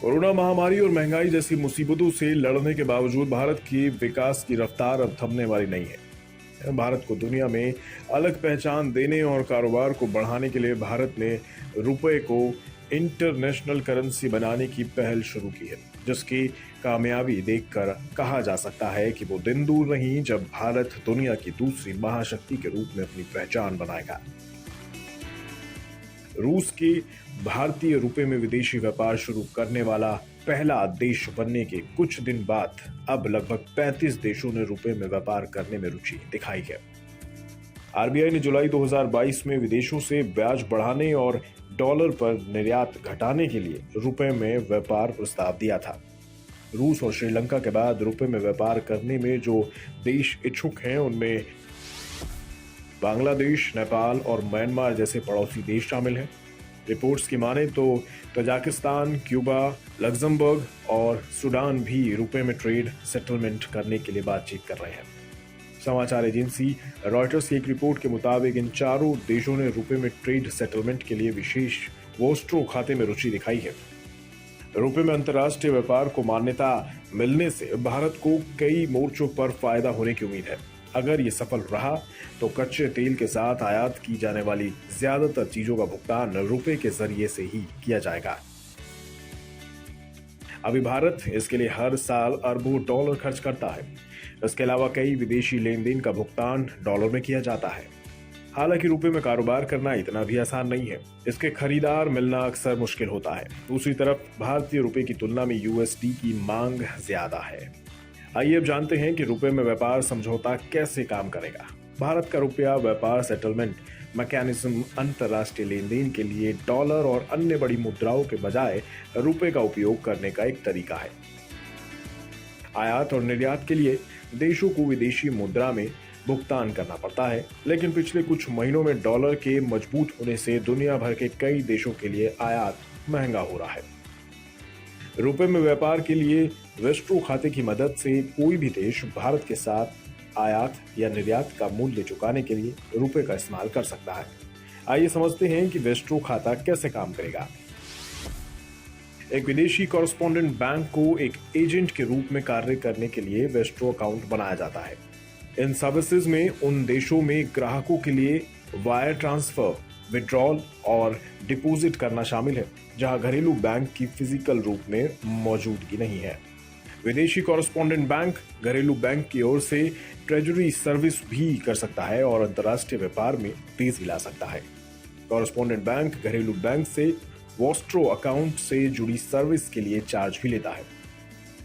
Corona महामारी और महंगाई जैसी मुसीबतों से लड़ने के बावजूद भारत की विकास की रफ्तार अब थमने वाली नहीं है। भारत को दुनिया में अलग पहचान देने और कारोबार को बढ़ाने के लिए भारत ने रुपए को इंटरनेशनल करेंसी बनाने की पहल शुरू की है, जिसकी कामयाबी देखकर कहा जा सकता है कि वो दिन दूर नहीं जब भारत दुनिया की दूसरी महाशक्ति के रूप में अपनी पहचान बनाएगा। रूस के भारतीय रुपए में विदेशी व्यापार शुरू करने वाला पहला देश बनने के कुछ दिन बाद अब लगभग 35 देशों ने रुपए में व्यापार करने में रुचि दिखाई है। आरबीआई ने जुलाई 2022 में विदेशों से ब्याज बढ़ाने और डॉलर पर निर्यात घटाने के लिए रुपए में व्यापार प्रस्ताव दिया था। रूस और श्रीलंका के बाद रुपए में व्यापार करने में जो देश इच्छुक हैं उनमें बांग्लादेश, नेपाल और म्यांमार जैसे पड़ोसी देश शामिल हैं। रिपोर्ट्स की माने तो तजाकिस्तान, क्यूबा, लग्जमबर्ग और सूडान भी रुपए में ट्रेड सेटलमेंट करने के लिए बातचीत कर रहे हैं। समाचार एजेंसी रॉयटर्स की एक रिपोर्ट के मुताबिक इन चारों देशों ने रुपए में ट्रेड सेटलमेंट के लिए विशेष वोस्ट्रो खाते में रुचि दिखाई है। रुपए में अंतर्राष्ट्रीय व्यापार को मान्यता मिलने से भारत को कई मोर्चों पर फायदा होने की उम्मीद है। अगर ये सफल रहा तो कच्चे तेल के साथ आयात की जाने वाली ज्यादातर चीजों का भुगतान रुपए के जरिए से ही किया जाएगा। अभी भारत इसके लिए हर साल अरबों डॉलर खर्च करता है। इसके अलावा कई विदेशी लेन देन का भुगतान डॉलर में किया जाता है। हालांकि रुपए में कारोबार करना इतना भी आसान नहीं है। इसके खरीदार मिलना अक्सर मुश्किल होता है। दूसरी तरफ भारतीय रुपए की तुलना में यूएसडी की मांग ज्यादा है। आइए अब जानते हैं कि रुपए में व्यापार समझौता कैसे काम करेगा। भारत का रुपया व्यापार सेटलमेंट मैकेनिज्म अंतर्राष्ट्रीय लेन देन के लिए डॉलर और अन्य बड़ी मुद्राओं के बजाय रुपए का उपयोग करने का एक तरीका है। आयात और निर्यात के लिए देशों को विदेशी मुद्रा में भुगतान करना पड़ता है, लेकिन पिछले कुछ महीनों में डॉलर के मजबूत होने से दुनिया भर के कई देशों के लिए आयात महंगा हो रहा है। रुपए में व्यापार के लिए वेस्ट्रो खाते की मदद से कोई भी देश भारत के साथ आयात या निर्यात का मूल्य चुकाने के लिए रुपए का इस्तेमाल कर सकता है। आइए समझते हैं कि वेस्ट्रो खाता कैसे काम करेगा। एक विदेशी कॉरेस्पॉन्डेंट बैंक को एक एजेंट के रूप में कार्य करने के लिए वेस्ट्रो अकाउंट बनाया जाता है। इन सर्विसेज में उन देशों में ग्राहकों के लिए वायर ट्रांसफर, विड्रॉल और डिपॉजिट करना शामिल है, जहां घरेलू बैंक की फिजिकल रूप में मौजूदगी नहीं है। विदेशी कॉरेस्पॉन्डेंट बैंक घरेलू बैंक की ओर से ट्रेजरी सर्विस भी कर सकता है और अंतर्राष्ट्रीय व्यापार में तेजी ला सकता है। कॉरेस्पॉन्डेंट बैंक घरेलू बैंक से वोस्ट्रो अकाउंट से जुड़ी सर्विस के लिए चार्ज भी लेता है।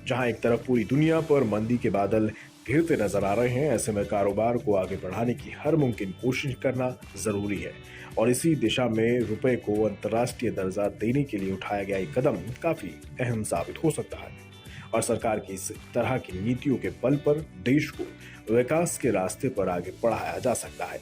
जहां एक तरफ पूरी दुनिया पर मंदी के बादल घिरते नजर आ रहे हैं, ऐसे में कारोबार को आगे बढ़ाने की हर मुमकिन कोशिश करना जरूरी है और इसी दिशा में रुपए को अंतर्राष्ट्रीय दर्जा देने के लिए उठाया गया एक कदम काफी अहम साबित हो सकता है और सरकार की इस तरह की नीतियों के बल पर देश को विकास के रास्ते पर आगे बढ़ाया जा सकता है।